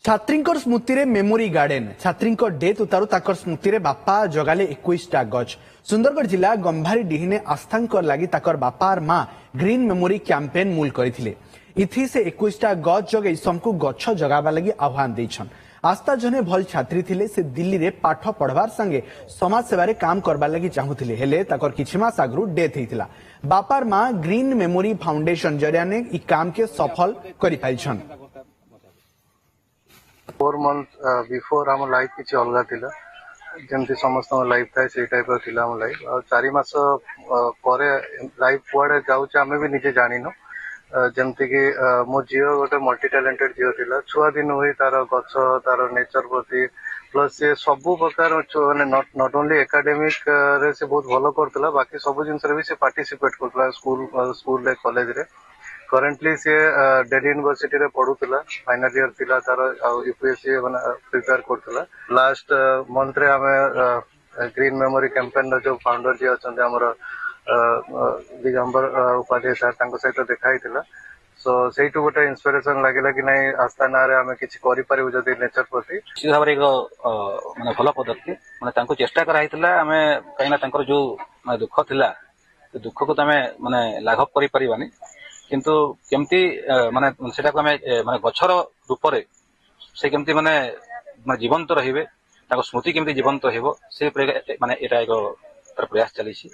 छात्री स्मृति रे memory garden छात्री death उतारू ताकर स्मृति रे बापा जगाले 21टा गछ। सुंदरगढ़ जिला गंभारी डिहिने आस्थांकर लगी ताकर बापा और माँ ग्रीन मेमोरी कैंपेन मूल करथिले। इथि से 21टा गछ जगै सबको गछ जगाबा लगी आह्वान दैछन। आस्था जने भल छात्री थिले से दिल्ली रे पाठ पढ़वार संगे समाज सेवा रे काम करबा लगी चाहुथिले हेले ताकर किछि मास आगरु डेथ हेतिला। बापा और माँ ग्रीन मेमोरी फाउंडेशन जरिया ने ई काम के सफल करि पाइछन। 4 months बिफोर हम लाइफ किसी अलग थिला जमती समस्त लाइफ था से टाइप थिला हम लाइफ और 4 मास परे लाइफ कुआडे जाउछ हमें भी निजे जानिनो जमती कि मो जियो गोटे मल्टी टैलेंटेड जियो थिला छुआ दिन होई तार गछ तार नेचर प्रति प्लस से सब प्रकार माने नॉट ओनली एकेडमिक रे से बहुत भलो करतला बाकी सब जिंस रे भी से पार्टिसिपेट करतला स्कूल रे कॉलेज रे करेंटली से दिल्ली यूनिवर्सिटी रे पढुतला फाइनल ईयर थिला तार यूपीएससी माने प्रिपेयर करतला। लास्ट मंथ रे हमें ग्रीन मेमोरी कैंपेन जो फाउंडर जी अछन हमर दिगंबर उपाध्याय सर तांको सहित देखा हितला सो सेटू गोटे इंस्पिरेशन लागिला कि नहीं आस्था ना रे हमें किछि करि परिबो जदि नेचर प्रति निश्चित भाव एक माने भल पदक्षेप माने तांको चेष्टा करा हितला हमें कहिना तांकर जो माने दुख थिला दुख को तमे माने लाघव करि परिबानी किंतु केमती माने सेटा को हमें माने गछर रूप रे से केमती माने जीवंत रहिबे ताको स्मृति केमती जीवंत हेबो से माने एटा एक प्रयास चलीछि।